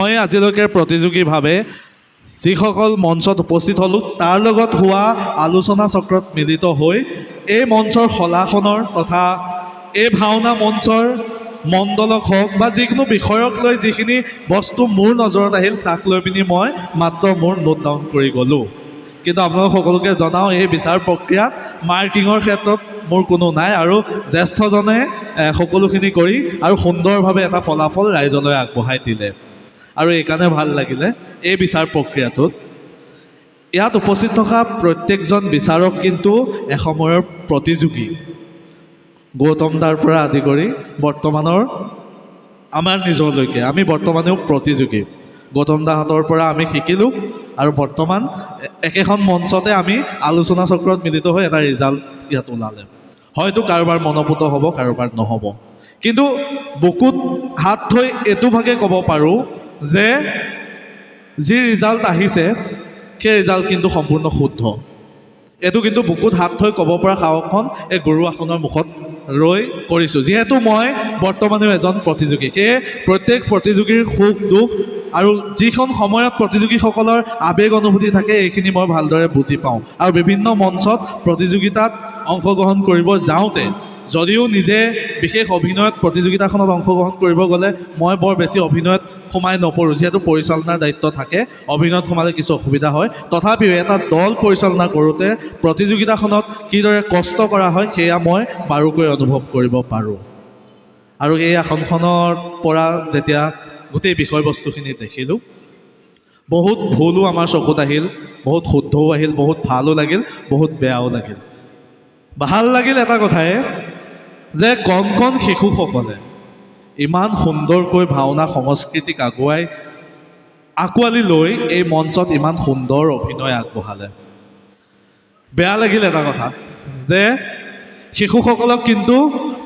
মই আজিলৈকে প্ৰতিযোগীভাৱে যিসকল মঞ্চত উপস্থিত হ'লোঁ তাৰ লগত হোৱা আলোচনা চক্ৰত মিলিত হৈ এই মঞ্চৰ শলাখনৰ তথা এই ভাওনা মঞ্চৰ মণ্ডলক হওক বা যিকোনো বিষয়ক লৈ যিখিনি বস্তু মোৰ নজৰত আহিল তাক লৈ পিনি মই মাত্ৰ মোৰ নোট ডাউন কৰি গ'লোঁ। কিন্তু আপোনালোক সকলোকে জনাওঁ এই বিচাৰ প্ৰক্ৰিয়াত মাৰ্কিঙৰ ক্ষেত্ৰত মোৰ কোনো নাই আৰু জ্যেষ্ঠজনে সকলোখিনি কৰি আৰু সুন্দৰভাৱে এটা ফলাফল ৰাইজলৈ আগবঢ়াই দিলে। আৰু এইকাৰণে ভাল লাগিলে এই বিচাৰ প্ৰক্ৰিয়াটোত ইয়াত উপস্থিত থকা প্ৰত্যেকজন বিচাৰক কিন্তু এসময়ৰ প্ৰতিযোগী। গৌতম দাৰ পৰা আদি কৰি বৰ্তমানৰ আমাৰ নিজলৈকে আমি বৰ্তমানেও প্ৰতিযোগী। গৌতম দাহঁতৰ পৰা আমি শিকিলোঁ আৰু বৰ্তমান একেখন মঞ্চতে আমি আলোচনা চক্ৰত মিলিত হৈ এটা ৰিজাল্ট ইয়াত ওলালে। হয়তো কাৰোবাৰ মনোপুত হ'ব, কাৰোবাৰ নহ'ব, কিন্তু বুকুত হাত থৈ এইটো ভাগে ক'ব পাৰোঁ যে যি ৰিজাল্ট আহিছে সেই ৰিজাল্ট কিন্তু সম্পূৰ্ণ শুদ্ধ। এইটো কিন্তু বুকুত হাত থৈ ক'ব পৰা সাহসখন এই গুৰু আসনৰ মুখত ৰৈ কৰিছোঁ। যিহেতু মই বৰ্তমানেও এজন প্ৰতিযোগী, সেয়ে প্ৰত্যেক প্ৰতিযোগীৰ সুখ দুখ আৰু যিখন সময়ত প্ৰতিযোগীসকলৰ আৱেগ অনুভূতি থাকে এইখিনি মই ভালদৰে বুজি পাওঁ। আৰু বিভিন্ন মঞ্চত প্ৰতিযোগিতাত অংশগ্ৰহণ কৰিব যাওঁতে যদিও নিজে বিশেষ অভিনয়ত প্ৰতিযোগিতাখনত অংশগ্ৰহণ কৰিব গ'লে মই বৰ বেছি অভিনয়ত সোমাই নপৰোঁ, যিহেতু পৰিচালনাৰ দায়িত্ব থাকে, অভিনয়ত সোমালে কিছু অসুবিধা হয়। তথাপিও এটা দল পৰিচালনা কৰোঁতে প্ৰতিযোগিতাখনত কিদৰে কষ্ট কৰা হয় সেয়া মই বাৰুকৈ অনুভৱ কৰিব পাৰোঁ। আৰু এই আসনখনৰ পৰা যেতিয়া গোটেই বিষয়বস্তুখিনি দেখিলোঁ বহুত ভুলো আমাৰ চকুত আহিল, বহুত শুদ্ধও আহিল, বহুত ভালো লাগিল, বহুত বেয়াও লাগিল। ভাল লাগিল এটা কথাই যে কণ কণ শিশুসকলে ইমান সুন্দৰকৈ ভাওনা সংস্কৃতিক আঁকোৱালি লৈ এই মঞ্চত ইমান সুন্দৰ অভিনয় আগবঢ়ালে। বেয়া লাগিল এটা কথা যে শিশুসকলক কিন্তু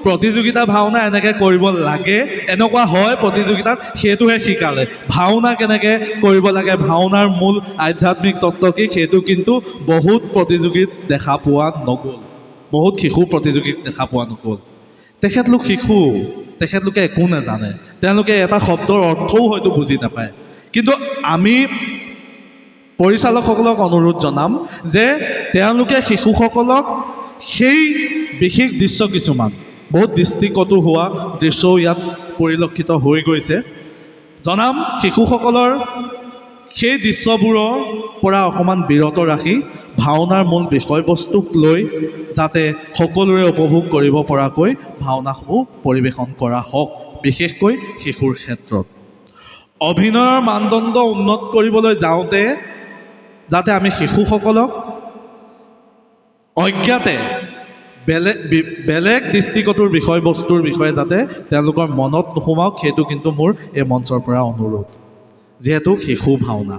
প্ৰতিযোগিতা ভাওনা এনেকৈ কৰিব লাগে, এনেকুৱা হয় প্ৰতিযোগিতাত সেইটোহে শিকালে। ভাওনা কেনেকৈ কৰিব লাগে, ভাওনাৰ মূল আধ্যাত্মিক তত্ত্ব কি সেইটো কিন্তু বহুত প্ৰতিযোগীত দেখা পোৱা নগ'ল, বহুত শিশু প্ৰতিযোগীক দেখা পোৱা নগ'ল। তেখেতলোক শিশু, তেখেতলোকে একো নাজানে, তেওঁলোকে এটা শব্দৰ অৰ্থও হয়তো বুজি নাপায়। কিন্তু আমি পৰিচালকসকলক অনুৰোধ জনাম যে তেওঁলোকে শিশুসকলক সেই বিশেষ দৃশ্য কিছুমান, বহুত দৃষ্টিকটু হোৱা দৃশ্যও ইয়াত পৰিলক্ষিত হৈ গৈছে, জনাম শিশুসকলৰ সেই দৃশ্যবোৰৰ পৰা অকণমান বিৰত ৰাখি ভাওনাৰ মূল বিষয়বস্তুক লৈ যাতে সকলোৰে উপভোগ কৰিব পৰাকৈ ভাওনাসমূহ পৰিৱেশন কৰা হওক, বিশেষকৈ শিশুৰ ক্ষেত্ৰত। অভিনয়ৰ মানদণ্ড উন্নত কৰিবলৈ যাওঁতে যাতে আমি শিশুসকলক অজ্ঞাতে বেলেগ দৃষ্টিকটুৰ বিষয়বস্তুৰ বিষয়ে যাতে তেওঁলোকৰ মনত নোসোমাওক সেইটো কিন্তু মোৰ এই মঞ্চৰ পৰা অনুৰোধ। যিহেতু শিশু ভাওনা,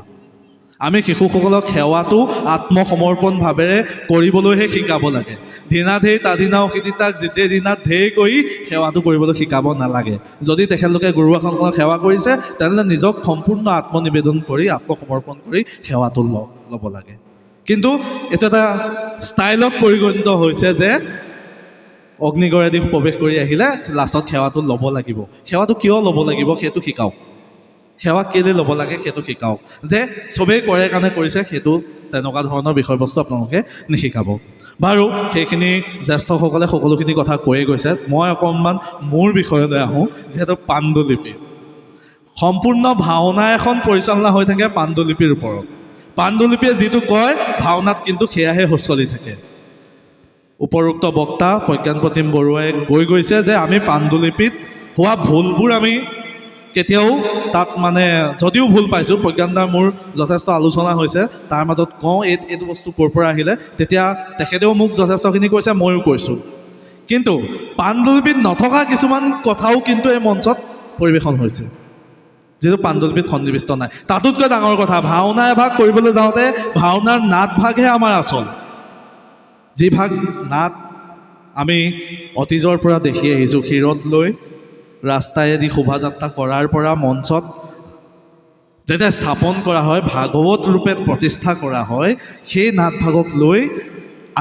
আমি শিশুসকলক সেৱাটো আত্মসমৰ্পণ ভাৱেৰে কৰিবলৈহে শিকাব লাগে। ধীনাধেই তাদিনা অসিতিতাক যেতে দিনা ধেই কৰি সেৱাটো কৰিবলৈ শিকাব নালাগে। যদি তেখেতলোকে গুৰু আসনখনক সেৱা কৰিছে তেনেহ'লে নিজক সম্পূৰ্ণ আত্মনিবেদন কৰি আত্মসমৰ্পণ কৰি সেৱাটো ল'ব লাগে। কিন্তু এইটো এটা ষ্টাইলত পৰিগণিত হৈছে যে অগ্নিগড়েদি প্ৰৱেশ কৰি আহিলে লাষ্টত সেৱাটো ল'ব লাগিব। সেৱাটো কিয় ল'ব লাগিব সেইটো শিকাওক, সেৱা কেলৈ ল'ব লাগে সেইটো শিকাওক। যে চবেই কৰে কাৰণে কৰিছে সেইটো তেনেকুৱা ধৰণৰ বিষয়বস্তু আপোনালোকে নিশিকাব। বাৰু সেইখিনি জ্যেষ্ঠসকলে সকলোখিনি কথা কৈয়ে গৈছে, মই অকণমান মোৰ বিষয়লৈ আহোঁ। যিহেতু পাণ্ডুলিপি, সম্পূৰ্ণ ভাওনা এখন পৰিচালনা হৈ থাকে পাণ্ডুলিপিৰ ওপৰত। পাণ্ডুলিপিয়ে যিটো কয় ভাওনাত কিন্তু সেয়াহে চলি থাকে। উপৰোক্ত বক্তা প্ৰজ্ঞান প্ৰতিম বৰুৱাই কৈ গৈছে যে আমি পাণ্ডুলিপিত হোৱা ভুলবোৰ আমি কেতিয়াও তাত যদিও ভুল পাইছোঁ, প্ৰজ্ঞানদাৰ মোৰ যথেষ্ট আলোচনা হৈছে, তাৰ মাজত কওঁ এইটো বস্তু ক'ৰ পৰা আহিলে, তেতিয়া তেখেতেও মোক যথেষ্টখিনি কৈছে, ময়ো কৈছোঁ। কিন্তু পাণ্ডুলিপিত নথকা কিছুমান কথাও কিন্তু এই মঞ্চত পৰিৱেশন হৈছে, যিটো পাণ্ডুলিপিত সন্নিৱিষ্ট নাই। তাতোতকৈ ডাঙৰ কথা, ভাওনা এভাগ কৰিবলৈ যাওঁতে ভাওনাৰ নাট ভাগহে আমাৰ আচল। যি ভাগ নাট আমি অতীজৰ পৰা দেখি আহিছোঁ, শিৰত লৈ ৰাস্তাইদি শোভাযাত্ৰা কৰাৰ পৰা মঞ্চত যেতিয়া স্থাপন কৰা হয়, ভাগৱত ৰূপে প্ৰতিষ্ঠা কৰা হয়, সেই নাটভাগক লৈ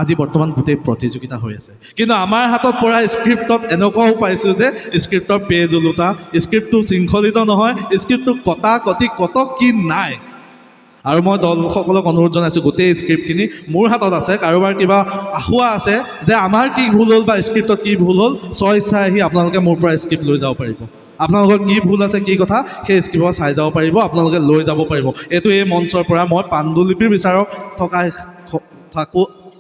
আজি বৰ্তমান গোটেই প্ৰতিযোগিতা হৈ আছে কিন্তু আমাৰ হাতত পৰা স্ক্ৰিপ্টত এনেকুৱাও পাইছোঁ যে স্ক্ৰিপ্টৰ পেজ ওলোটা স্ক্ৰিপ্টটো শৃংখলিত নহয় স্ক্ৰিপ্টটো কটা কটি কত কি নাই আৰু মই দলসকলক অনুৰোধ জনাইছোঁ গোটেই স্ক্ৰিপ্টখিনি মোৰ হাতত আছে কাৰোবাৰ কিবা আশা আছে যে আমাৰ কি ভুল হ'ল বা স্ক্ৰিপ্টত কি ভুল হ'ল স্বইচ্ছা আহি আপোনালোকে মোৰ পৰা স্ক্ৰিপ্ট লৈ যাব পাৰিব আপোনালোকৰ কি ভুল আছে কি কথা সেই স্ক্ৰিপ্টত চাই যাব পাৰিব আপোনালোকে লৈ যাব পাৰিব এইটো এই মঞ্চৰ পৰা মই পাণ্ডুলিপিৰ বিচাৰক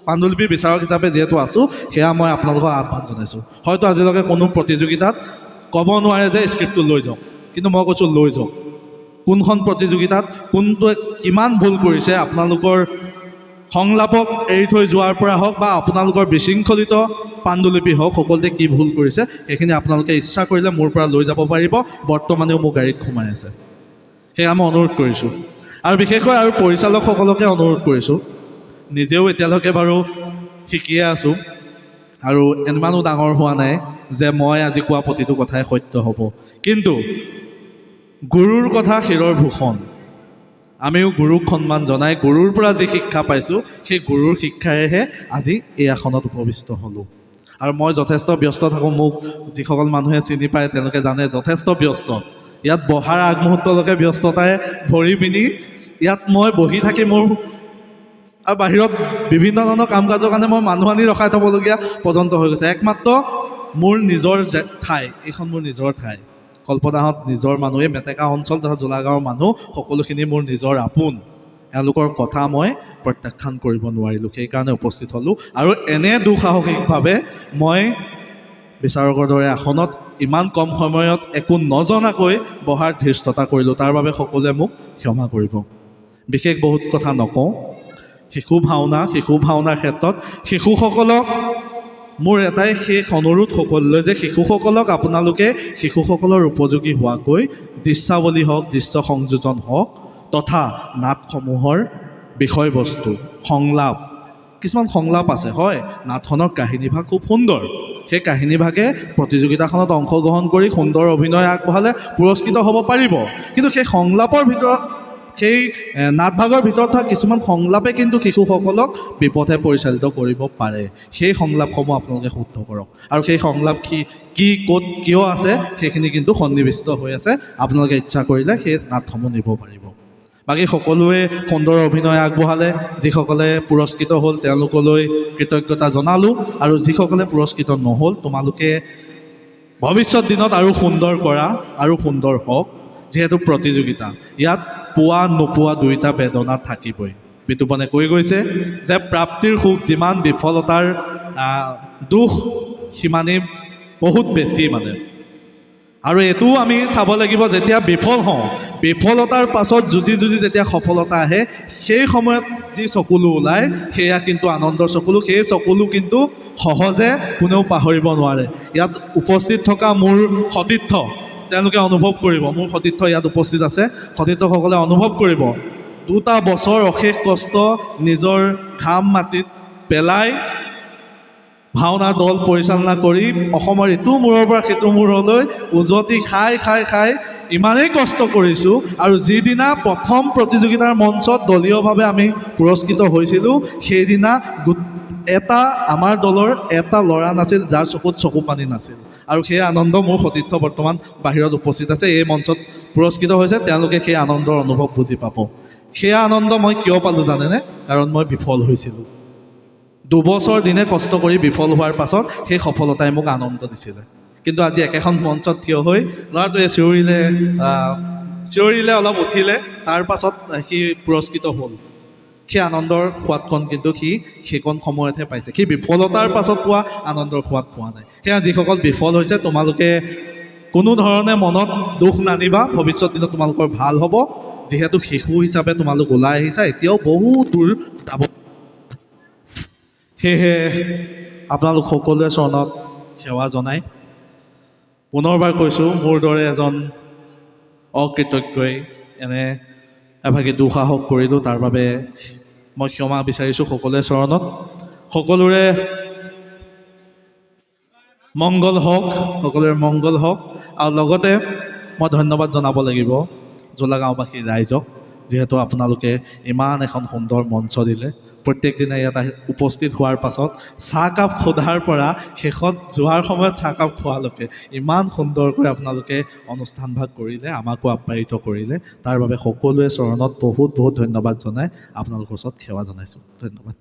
পাণ্ডুলিপিৰ বিচাৰক হিচাপে যিহেতু আছোঁ সেয়া মই আপোনালোকক আহ্বান জনাইছোঁ হয়তো আজিলৈকে কোনো প্ৰতিযোগিতাত ক'ব নোৱাৰে যে স্ক্ৰিপ্টটো লৈ যাওক কিন্তু মই কৈছোঁ লৈ যাওক কোনখন প্ৰতিযোগিতাত কোনটোৱে কিমান ভুল কৰিছে আপোনালোকৰ সংলাপক এৰি থৈ যোৱাৰ পৰা হওক বা আপোনালোকৰ বিশৃংখলিত পাণ্ডুলিপি হওক সকলোতে কি ভুল কৰিছে সেইখিনি আপোনালোকে ইচ্ছা কৰিলে মোৰ পৰা লৈ যাব পাৰিব বৰ্তমানেও মোৰ গাড়ীত সোমাই আছে সেয়া মই অনুৰোধ কৰিছোঁ আৰু বিশেষকৈ আৰু পৰিচালকসকলকে অনুৰোধ কৰিছোঁ নিজেও এতিয়ালৈকে বাৰু শিকিয়ে আছোঁ আৰু ইমানো ডাঙৰ হোৱা নাই যে মই আজি কোৱা প্ৰতিটো কথাই সত্য হ'ব কিন্তু গুৰুৰ কথা শিৰৰ ভূষণ আমিও গুৰুক সন্মান জনাই গুৰুৰ পৰা যি শিক্ষা পাইছোঁ সেই গুৰুৰ শিক্ষাৰেহে আজি এই আসনত উপবিষ্ট হ'লোঁ আৰু মই যথেষ্ট ব্যস্ত থাকোঁ মোক যিসকল মানুহে চিনি পায় তেওঁলোকে জানে যথেষ্ট ব্যস্ত ইয়াত বহাৰ আগমুহূৰ্তলৈকে ব্যস্ততাই ভৰি পিনি ইয়াত মই বহি থাকি মোৰ আৰু বাহিৰত বিভিন্ন ধৰণৰ কাম কাজৰ কাৰণে মই মানুহ আনি ৰখাই থ'বলগীয়া পৰ্যন্ত হৈ গৈছে একমাত্ৰ মোৰ নিজৰ ঠাই এইখন মোৰ নিজৰ ঠাই কল্পনাহঁত নিজৰ মানুহে মেটেকা অঞ্চল তথা জোলাগাঁৱৰ মানুহ সকলোখিনি মোৰ নিজৰ আপোন এওঁলোকৰ কথা মই প্ৰত্যাখ্যান কৰিব নোৱাৰিলোঁ সেইকাৰণে উপস্থিত হ'লোঁ আৰু এনে দুঃসাহসিকভাৱে মই বিচাৰকৰ দৰে আসনত ইমান কম সময়ত একো নজনাকৈ বহাৰ ধৃষ্টতা কৰিলোঁ তাৰ বাবে সকলোৱে মোক ক্ষমা কৰিব বিশেষ বহুত কথা নকওঁ শিশু ভাওনাৰ ক্ষেত্ৰত শিশুসকলক মোৰ এটাই শেষ অনুৰোধ সকলোলৈ যে শিশুসকলক আপোনালোকে শিশুসকলৰ উপযোগী হোৱাকৈ দৃশ্যাৱলী হওক দৃশ্য সংযোজন হওক তথা নাটসমূহৰ বিষয়বস্তু সংলাপ কিছুমান সংলাপ আছে হয় নাটখনৰ কাহিনীভাগ খুব সুন্দৰ সেই কাহিনীভাগে প্ৰতিযোগিতাখনত অংশগ্ৰহণ কৰি সুন্দৰ অভিনয় আগবঢ়ালে পুৰস্কৃত হ'ব পাৰিব কিন্তু সেই সংলাপৰ ভিতৰত সেই নাটভাগৰ ভিতৰত থকা কিছুমান সংলাপে কিন্তু শিশুসকলক বিপথে পৰিচালিত কৰিব পাৰে সেই সংলাপসমূহ আপোনালোকে শুদ্ধ কৰক আৰু সেই সংলাপ কি ক'ত কিয় আছে সেইখিনি কিন্তু সন্নিৱিষ্ট হৈ আছে আপোনালোকে ইচ্ছা কৰিলে সেই নাটসমূহ নিব পাৰিব বাকী সকলোৱে সুন্দৰ অভিনয় আগবঢ়ালে যিসকলে পুৰস্কৃত হ'ল তেওঁলোকলৈ কৃতজ্ঞতা জনালোঁ আৰু যিসকলে পুৰস্কৃত নহ'ল তোমালোকে ভৱিষ্যত দিনত আৰু সুন্দৰ কৰা আৰু সুন্দৰ হওক যিহেতু প্ৰতিযোগিতা ইয়াত পোৱা নোপোৱা দুয়োটা বেদনা থাকিবই বিতুপনে কৈ গৈছে যে প্ৰাপ্তিৰ সুখ যিমান বিফলতাৰ দুখ সিমানেই বহুত বেছি মানে আৰু এইটোও আমি চাব লাগিব যেতিয়া বিফল হওঁ বিফলতাৰ পাছত যুঁজি যেতিয়া সফলতা আহে সেই সময়ত যি চকুলো ওলায় সেয়া কিন্তু আনন্দৰ চকুলো সেই চকুলো কিন্তু সহজে কোনেও পাহৰিব নোৱাৰে ইয়াত উপস্থিত থকা মোৰ সতীৰ্থ তেওঁলোকে অনুভৱ কৰিব মোৰ সতীৰ্থ ইয়াত উপস্থিত আছে সতীৰ্থসকলে অনুভৱ কৰিব 2টা বছৰ অশেষ কষ্ট নিজৰ ঘাম মাটিত পেলাই ভাওনা দল পৰিচালনা কৰি অসমৰ ইটো মূৰৰ পৰা সিটো মূৰলৈ উজতি খাই ইমানেই কষ্ট কৰিছোঁ আৰু যিদিনা প্ৰথম প্ৰতিযোগিতাৰ মঞ্চত দলীয়ভাৱে আমি পুৰস্কৃত হৈছিলোঁ সেইদিনা এটা আমাৰ দলৰ এটা ল'ৰা নাছিল যাৰ চকুত চকু পানী নাছিল আৰু সেই আনন্দ মোৰ সতীৰ্থ বৰ্তমান বাহিৰত উপস্থিত আছে এই মঞ্চত পুৰস্কৃত হৈছে তেওঁলোকে সেই আনন্দৰ অনুভৱ বুজি পাব সেই আনন্দ মই কিয় পালোঁ জানেনে কাৰণ মই বিফল হৈছিলোঁ 2 বছৰ দিনে কষ্ট কৰি বিফল হোৱাৰ পাছত সেই সফলতাই মোক আনন্দ দিছিলে কিন্তু আজি একেখন মঞ্চত থিয় হৈ ল'ৰাটোৱে চিঞৰিলে অলপ উঠিলে তাৰ পাছত সি পুৰস্কৃত হ'ল সেই আনন্দৰ সোৱাদকণ কিন্তু সি সেইকণ সময়তহে পাইছে সি বিফলতাৰ পাছত পোৱা আনন্দৰ সোৱাদ পোৱা নাই সেয়া যিসকল বিফল হৈছে তোমালোকে কোনো ধৰণে মনত দুখ নানিবা ভৱিষ্যত দিনত তোমালোকৰ ভাল হ'ব যিহেতু শিশু হিচাপে তোমালোক ওলাই আহিছা এতিয়াও বহুত দূৰ যাব সেয়েহে আপোনালোক সকলোৱে চৰণত সেৱা জনাই পুনৰবাৰ কৈছোঁ মোৰ দৰে এজন অকৃতজ্ঞই এনে এভাগি দুঃসাহস কৰিলোঁ তাৰ বাবে মই ক্ষমা বিচাৰিছোঁ সকলোৰে চৰণত সকলোৰে মংগল হওক আৰু লগতে মই ধন্যবাদ জনাব লাগিব জোলাগাঁওবাসী ৰাইজক যিহেতু আপোনালোকে ইমান এখন সুন্দৰ মঞ্চ দিলে প্ৰত্যেক দিনাই ইয়াত উপস্থিত হোৱাৰ পাছত চাহকাপ সোধাৰ পৰা শেষত যোৱাৰ সময়ত চাহকাপ খোৱালৈকে ইমান সুন্দৰকৈ আপোনালোকে অনুষ্ঠানভাগ কৰিলে, আমাকো আপ্যায়িত কৰিলে, তাৰ বাবে সকলোৱে চৰণত বহুত বহুত ধন্যবাদ জনাই আপোনালোকৰ ওচৰত সেৱা জনাইছোঁ। ধন্যবাদ।